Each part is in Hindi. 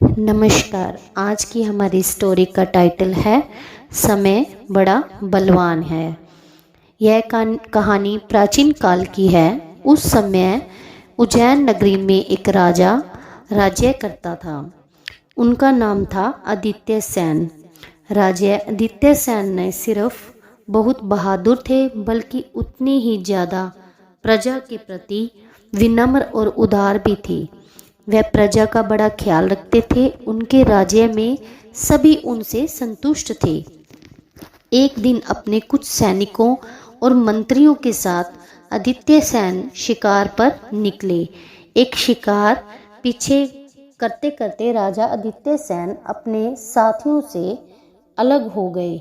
नमस्कार। आज की हमारी स्टोरी का टाइटल है समय बड़ा बलवान है। यह कहानी प्राचीन काल की है। उस समय उज्जैन नगरी में एक राजा राज्य करता था। उनका नाम था आदित्य सेन। राजा आदित्य सेन ने सिर्फ बहुत बहादुर थे, बल्कि उतने ही ज़्यादा प्रजा के प्रति विनम्र और उदार भी थे। वह प्रजा का बड़ा ख्याल रखते थे। उनके राज्य में सभी उनसे संतुष्ट थे। एक दिन अपने कुछ सैनिकों और मंत्रियों के साथ आदित्य सेन शिकार पर निकले। एक शिकार पीछे करते करते राजा आदित्य सेन अपने साथियों से अलग हो गए।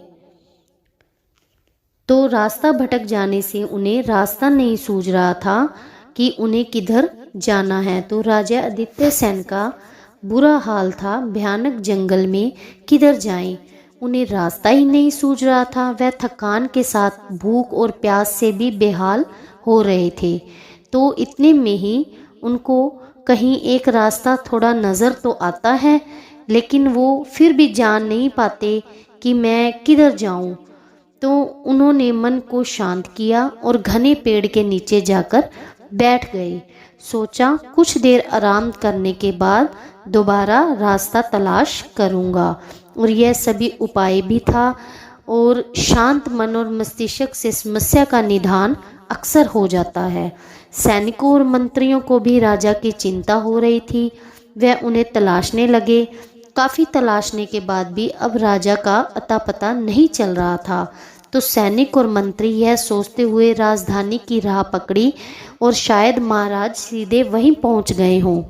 तो रास्ता भटक जाने से उन्हें रास्ता नहीं सूझ रहा था कि उन्हें किधर जाना है। तो राजा आदित्य सेन का बुरा हाल था। भयानक जंगल में किधर जाएं, उन्हें रास्ता ही नहीं सूझ रहा था। वह थकान के साथ भूख और प्यास से भी बेहाल हो रहे थे। तो इतने में ही उनको कहीं एक रास्ता थोड़ा नज़र तो आता है, लेकिन वो फिर भी जान नहीं पाते कि मैं किधर जाऊं। तो उन्होंने मन को शांत किया और घने पेड़ के नीचे जाकर बैठ गए। सोचा कुछ देर आराम करने के बाद दोबारा रास्ता तलाश करूंगा। और यह सभी उपाय भी था। और शांत मन और मस्तिष्क से समस्या का निदान अक्सर हो जाता है। सैनिकों और मंत्रियों को भी राजा की चिंता हो रही थी। वह उन्हें तलाशने लगे। काफ़ी तलाशने के बाद भी अब राजा का अता पता नहीं चल रहा था। तो सैनिक और मंत्री यह सोचते हुए राजधानी की राह पकड़ी और शायद महाराज सीधे वहीं पहुंच गए हों।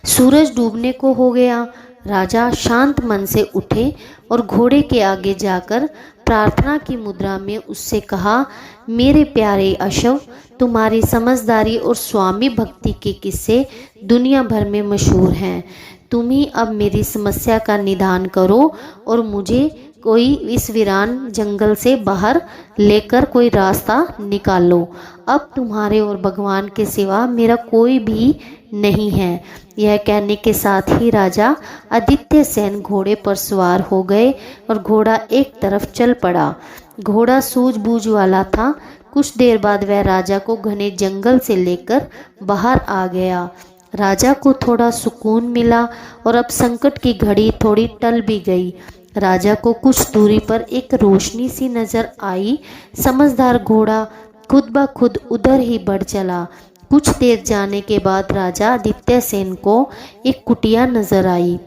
सूरज डूबने को हो गया। राजा शांत मन से उठे और घोड़े के आगे जाकर प्रार्थना की मुद्रा में उससे कहा, मेरे प्यारे अश्व, तुम्हारी समझदारी और स्वामी भक्ति के किस्से दुनिया भर में मशहूर हैं। तुम ही अब मेरी समस्या का निदान करो और मुझे कोई इस वीरान जंगल से बाहर लेकर कोई रास्ता निकालो। अब तुम्हारे और भगवान के सिवा मेरा कोई भी नहीं है। यह कहने के साथ ही राजा आदित्य सेन घोड़े पर सवार हो गए और घोड़ा एक तरफ चल पड़ा। घोड़ा सूझबूझ वाला था। कुछ देर बाद वह राजा को घने जंगल से लेकर बाहर आ गया। राजा को थोड़ा सुकून मिला और अब संकट की घड़ी थोड़ी टल भी गई। राजा को कुछ दूरी पर एक रोशनी सी नजर आई। समझदार घोड़ा खुद ब खुद उधर ही बढ़ चला। कुछ देर जाने के बाद राजा आदित्य सेन को एक कुटिया नजर आई।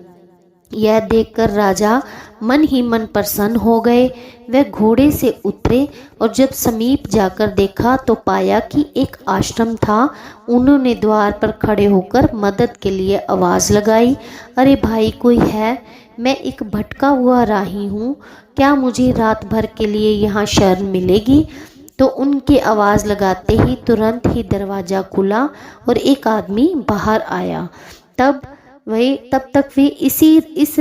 यह देखकर राजा मन ही मन प्रसन्न हो गए। वह घोड़े से उतरे और जब समीप जाकर देखा तो पाया कि एक आश्रम था। उन्होंने द्वार पर खड़े होकर मदद के लिए आवाज़ लगाई, अरे भाई, कोई है? मैं एक भटका हुआ राही हूँ। क्या मुझे रात भर के लिए यहाँ शरण मिलेगी? तो उनकी आवाज़ लगाते ही तुरंत ही दरवाज़ा खुला और एक आदमी बाहर आया। तब तक वे इस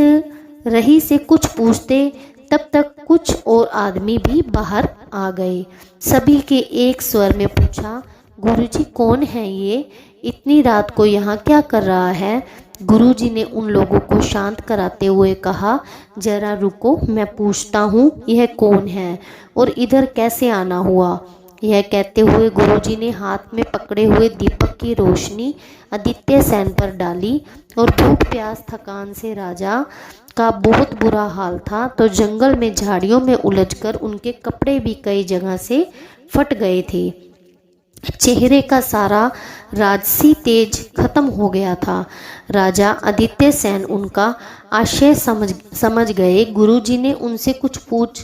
रही से कुछ पूछते, तब तक कुछ और आदमी भी बाहर आ गए। सभी के एक स्वर में पूछा, गुरुजी कौन है ये? इतनी रात को यहाँ क्या कर रहा है? गुरुजी ने उन लोगों को शांत कराते हुए कहा, जरा रुको, मैं पूछता हूँ यह कौन है और इधर कैसे आना हुआ। यह कहते हुए गुरुजी ने हाथ में पकड़े हुए दीपक की रोशनी आदित्य सेन पर डाली। और भूख प्यास थकान से राजा का बहुत बुरा हाल था। तो जंगल में झाड़ियों में उलझकर उनके कपड़े भी कई जगह से फट गए थे। चेहरे का सारा राजसी तेज खत्म हो गया था। राजा आदित्य सेन उनका आशय समझ गए। गुरुजी ने उनसे कुछ पूछ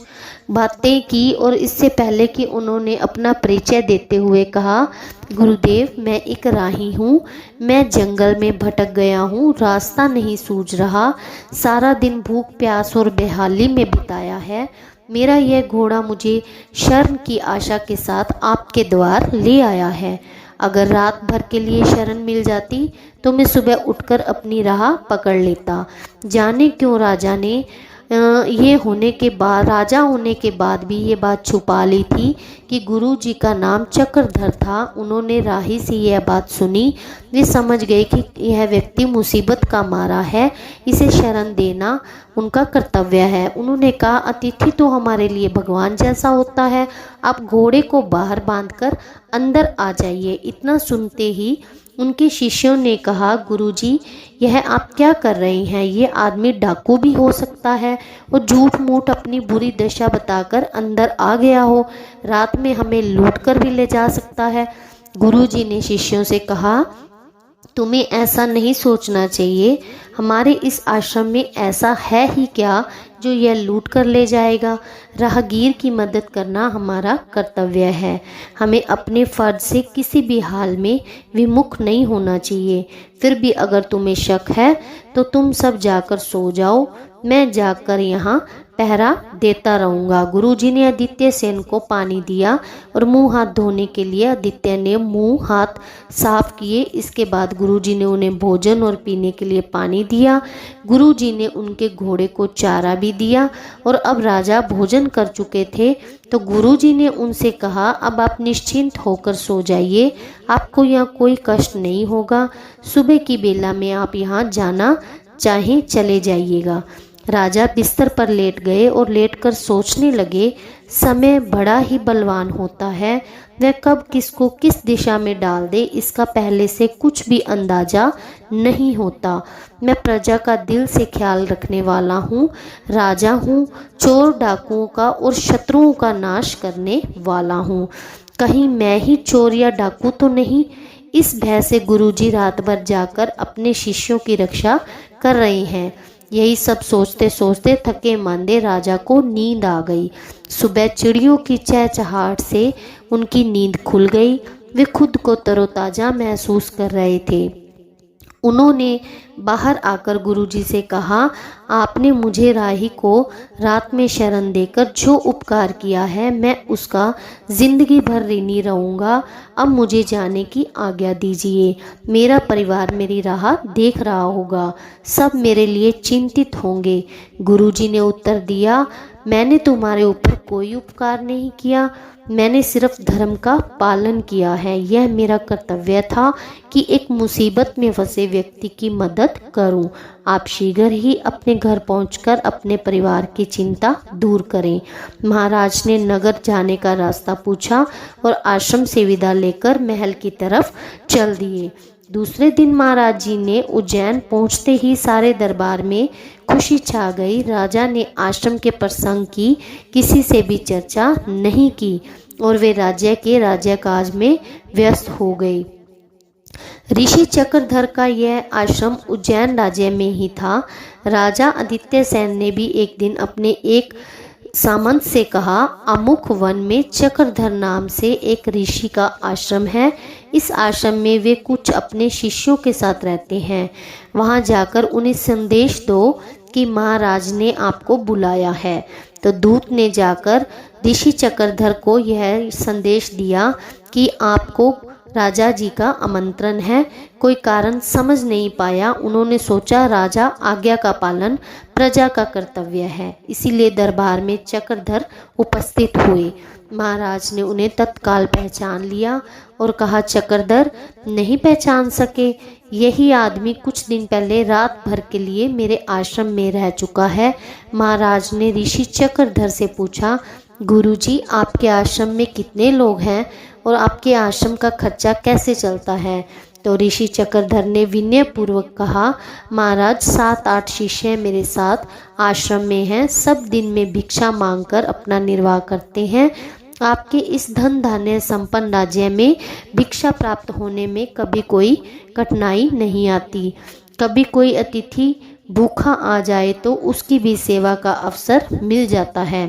बातें की और इससे पहले कि उन्होंने अपना परिचय देते हुए कहा, गुरुदेव, मैं एक राही हूँ। मैं जंगल में भटक गया हूँ, रास्ता नहीं सूझ रहा। सारा दिन भूख प्यास और बेहाली में बिताया है। मेरा यह घोड़ा मुझे शरण की आशा के साथ आपके द्वार ले आया है। अगर रात भर के लिए शरण मिल जाती तो मैं सुबह उठकर अपनी राह पकड़ लेता। जाने क्यों राजा ने ये होने के बाद, राजा होने के बाद भी ये बात छुपा ली थी कि गुरु जी का नाम चक्रधर था। उन्होंने राही से यह बात सुनी। वे समझ गए कि यह व्यक्ति मुसीबत का मारा है, इसे शरण देना उनका कर्तव्य है। उन्होंने कहा, अतिथि तो हमारे लिए भगवान जैसा होता है, आप घोड़े को बाहर बांधकर अंदर आ जाइए। इतना सुनते ही उनके शिष्यों ने कहा, गुरुजी, यह आप क्या कर रहे हैं? ये आदमी डाकू भी हो सकता है और झूठ मूठ अपनी बुरी दशा बताकर अंदर आ गया हो, रात में हमें लूट कर भी ले जा सकता है। गुरुजी ने शिष्यों से कहा, तुम्हें ऐसा नहीं सोचना चाहिए। हमारे इस आश्रम में ऐसा है ही क्या जो यह लूट कर ले जाएगा? राहगीर की मदद करना हमारा कर्तव्य है। हमें अपने फर्ज से किसी भी हाल में विमुख नहीं होना चाहिए। फिर भी अगर तुम्हें शक है तो तुम सब जाकर सो जाओ, मैं जाकर यहाँ पहरा देता रहूँगा। गुरुजी ने आदित्य सेन को पानी दिया और मुंह हाथ धोने के लिए आदित्य ने मुंह हाथ साफ किए। इसके बाद गुरुजी ने उन्हें भोजन और पीने के लिए पानी दिया। गुरुजी ने उनके घोड़े को चारा भी दिया और अब राजा भोजन कर चुके थे तो गुरुजी ने उनसे कहा, अब आप निश्चिंत होकर सो जाइए, आपको यहाँ कोई कष्ट नहीं होगा। सुबह की बेला में आप यहाँ जाना चाहें चले जाइएगा। राजा बिस्तर पर लेट गए और लेटकर सोचने लगे, समय बड़ा ही बलवान होता है, वह कब किसको किस दिशा में डाल दे इसका पहले से कुछ भी अंदाजा नहीं होता। मैं प्रजा का दिल से ख्याल रखने वाला हूँ, राजा हूँ, चोर डाकुओं का और शत्रुओं का नाश करने वाला हूँ। कहीं मैं ही चोर या डाकू तो नहीं? इस भय से गुरुजी रात भर जाकर अपने शिष्यों की रक्षा कर रहे हैं। यही सब सोचते सोचते थके मांदे राजा को नींद आ गई। सुबह चिड़ियों की चहचहाहट से उनकी नींद खुल गई। वे खुद को तरोताजा महसूस कर रहे थे। उन्होंने बाहर आकर गुरुजी से कहा, आपने मुझे राही को रात में शरण देकर जो उपकार किया है, मैं उसका जिंदगी भर ऋणी रहूँगा। अब मुझे जाने की आज्ञा दीजिए। मेरा परिवार मेरी राह देख रहा होगा, सब मेरे लिए चिंतित होंगे। गुरुजी ने उत्तर दिया, मैंने तुम्हारे ऊपर कोई उपकार नहीं किया, मैंने सिर्फ धर्म का पालन किया है। यह मेरा कर्तव्य था कि एक मुसीबत में फंसे व्यक्ति की मदद करूं। आप शीघ्र ही अपने घर पहुंचकर अपने परिवार की चिंता दूर करें। महाराज ने नगर जाने का रास्ता पूछा और आश्रम से विदा लेकर महल की तरफ चल दिए। दूसरे दिन महाराज जी ने उज्जैन पहुंचते ही सारे दरबार में खुशी छा गई। राजा ने आश्रम के प्रसंग की किसी से भी चर्चा नहीं की और वे राज्य के राज्यकाज में व्यस्त हो गए। ऋषि चक्रधर का यह आश्रम उज्जैन राज्य में ही था। राजा आदित्य सेन ने भी एक दिन अपने एक सामंत से कहा, अमुक वन में चक्रधर नाम से एक ऋषि का आश्रम है। इस आश्रम में वे कुछ अपने शिष्यों के साथ रहते हैं। वहां जाकर उन्हें संदेश दो कि महाराज ने आपको बुलाया है। तो दूत ने जाकर ऋषि चक्रधर को यह संदेश दिया कि आपको राजा जी का आमंत्रण है। कोई कारण समझ नहीं पाया। उन्होंने सोचा राजा आज्ञा का पालन प्रजा का कर्तव्य है, इसीलिए दरबार में चक्रधर उपस्थित हुए। महाराज ने उन्हें तत्काल पहचान लिया और कहा, चक्रधर नहीं पहचान सके? यही आदमी कुछ दिन पहले रात भर के लिए मेरे आश्रम में रह चुका है। महाराज ने ऋषि चक्रधर से पूछा, गुरुजी, आपके आश्रम में कितने लोग हैं और आपके आश्रम का खर्चा कैसे चलता है? तो ऋषि चक्रधर ने विनय पूर्वक कहा, महाराज 7-8 शिष्य मेरे साथ आश्रम में हैं, सब दिन में भिक्षा मांगकर अपना निर्वाह करते हैं। आपके इस धन धान्य संपन्न राज्य में भिक्षा प्राप्त होने में कभी कोई कठिनाई नहीं आती। कभी कोई अतिथि भूखा आ जाए तो उसकी भी सेवा का अवसर मिल जाता है।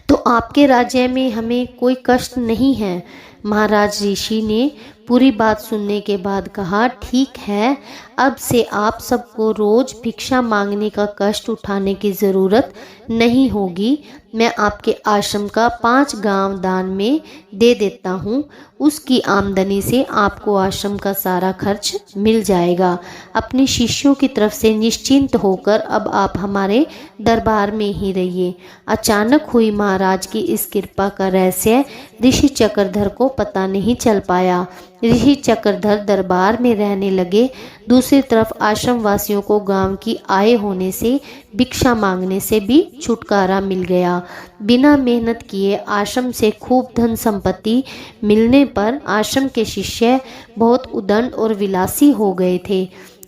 तो आपके राज्य में हमें कोई कष्ट नहीं है। महाराज ऋषि ने पूरी बात सुनने के बाद कहा, ठीक है, अब से आप सबको रोज भिक्षा मांगने का कष्ट उठाने की ज़रूरत नहीं होगी। मैं आपके आश्रम का 5 गांव दान में दे देता हूँ। उसकी आमदनी से आपको आश्रम का सारा खर्च मिल जाएगा। अपने शिष्यों की तरफ से निश्चिंत होकर अब आप हमारे दरबार में ही रहिए। अचानक हुई महाराज की इस कृपा का रहस्य ऋषि चक्रधर को पता नहीं चल पाया। ऋषि चक्रधर दरबार में रहने लगे। दूसरी तरफ आश्रम वासियों को गांव की आय होने से भिक्षा मांगने से भी छुटकारा मिल गया। बिना मेहनत किए आश्रम से खूब धन संपत्ति मिलने पर आश्रम के शिष्य बहुत उदंड और विलासी हो गए थे।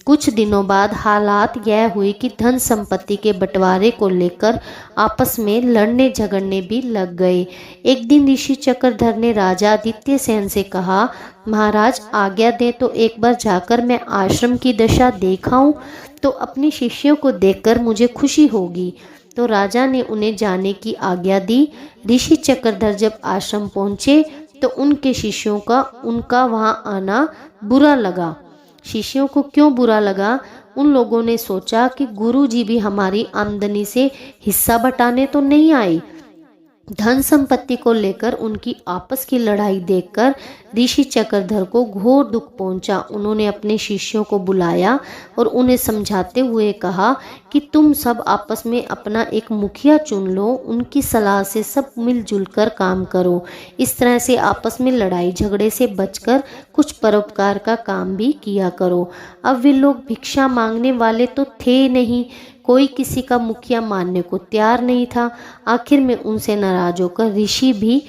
कुछ दिनों बाद हालात यह हुई कि धन संपत्ति के बंटवारे को लेकर आपस में लड़ने झगड़ने भी लग गए। एक दिन ऋषि चक्रधर ने राजा आदित्य सेन से कहा, महाराज आज्ञा दें तो एक बार जाकर मैं आश्रम की दशा देखाऊं, तो अपने शिष्यों को देखकर मुझे खुशी होगी। तो राजा ने उन्हें जाने की आज्ञा दी। ऋषि चक्रधर जब आश्रम पहुंचे तो उनके शिष्यों का उनका वहां आना बुरा लगा। शिष्यों को क्यों बुरा लगा? उन लोगों ने सोचा कि गुरु जी भी हमारी आमदनी से हिस्सा बटाने तो नहीं आए। धन संपत्ति को लेकर उनकी आपस की लड़ाई देखकर ऋषि चक्रधर को घोर दुख पहुंचा। उन्होंने अपने शिष्यों को बुलाया और उन्हें समझाते हुए कहा कि तुम सब आपस में अपना एक मुखिया चुन लो, उनकी सलाह से सब मिलजुल कर काम करो। इस तरह से आपस में लड़ाई झगड़े से बचकर कुछ परोपकार का काम भी किया करो। अब वे लोग भिक्षा मांगने वाले तो थे नहीं, कोई किसी का मुखिया मानने को तैयार नहीं था। आखिर में उनसे नाराज होकर ऋषि भी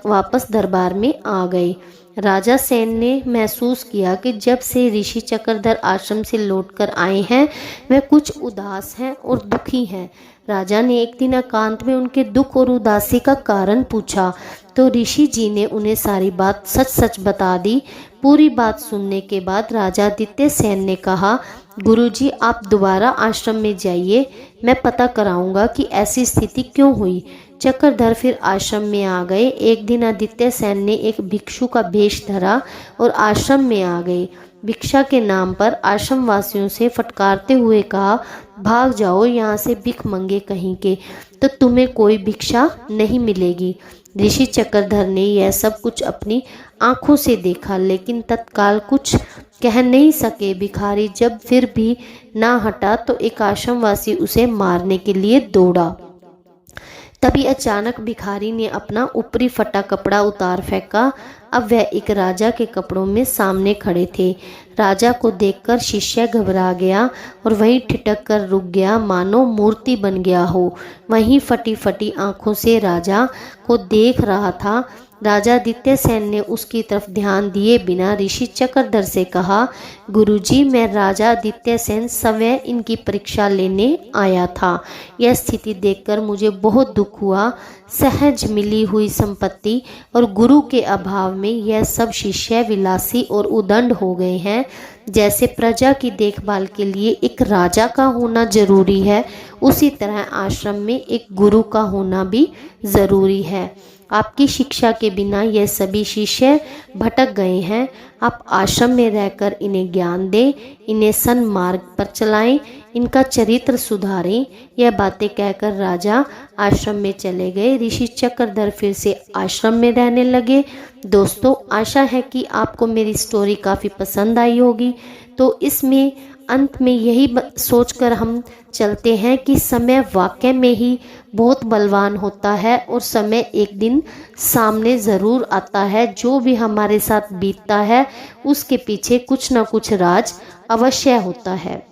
वापस दरबार में आ गए। राजा सेन ने महसूस किया कि जब से ऋषि चक्रधर आश्रम से लौटकर आए हैं वह कुछ उदास हैं और दुखी हैं। राजा ने एक दिन एकांत में उनके दुख और उदासी का कारण पूछा तो ऋषि जी ने उन्हें सारी बात सच सच बता दी। पूरी बात सुनने के बाद राजा आदित्य सेन ने कहा, गुरुजी आप दोबारा आश्रम में जाइए, मैं पता कराऊंगा कि ऐसी स्थिति क्यों हुई। चक्रधर फिर आश्रम में आ गए। एक दिन आदित्य सेन ने एक भिक्षु का भेष धरा और आश्रम में आ गए। भिक्षा के नाम पर आश्रम वासियों से फटकारते हुए कहा, भाग जाओ यहाँ से भिख मंगे कहीं के, तो तुम्हें कोई भिक्षा नहीं मिलेगी। ऋषि चक्रधर ने यह सब कुछ अपनी आंखों से देखा, लेकिन तत्काल कुछ कह नहीं सके। भिखारी जब फिर भी ना हटा तो एक आश्रमवासी उसे मारने के लिए दौड़ा। तभी अचानक भिखारी ने अपना ऊपरी फटा कपड़ा उतार फेंका। अब वह एक राजा के कपड़ों में सामने खड़े थे। राजा को देखकर शिष्य घबरा गया और वहीं ठिठक कर रुक गया, मानो मूर्ति बन गया हो। वहीं फटी फटी आंखों से राजा को देख रहा था। राजा आदित्य सेन ने उसकी तरफ ध्यान दिए बिना ऋषि चक्रधर से कहा, गुरुजी मैं राजा आदित्य सेन स्वयं इनकी परीक्षा लेने आया था। यह स्थिति देखकर मुझे बहुत दुख हुआ। सहज मिली हुई संपत्ति और गुरु के अभाव में यह सब शिष्य विलासी और उदंड हो गए हैं। जैसे प्रजा की देखभाल के लिए एक राजा का होना जरूरी है, उसी तरह आश्रम में एक गुरु का होना भी जरूरी है। आपकी शिक्षा के बिना यह सभी शिष्य भटक गए हैं। आप आश्रम में रहकर इन्हें ज्ञान दें, इन्हें सन्मार्ग पर चलाएं, इनका चरित्र सुधारें। यह बातें कहकर राजा आश्रम में चले गए। ऋषि चक्रधर फिर से आश्रम में रहने लगे। दोस्तों, आशा है कि आपको मेरी स्टोरी काफ़ी पसंद आई होगी। तो इसमें अंत में यही सोचकर हम चलते हैं कि समय वाकई में ही बहुत बलवान होता है और समय एक दिन सामने ज़रूर आता है। जो भी हमारे साथ बीतता है उसके पीछे कुछ ना कुछ राज अवश्य होता है।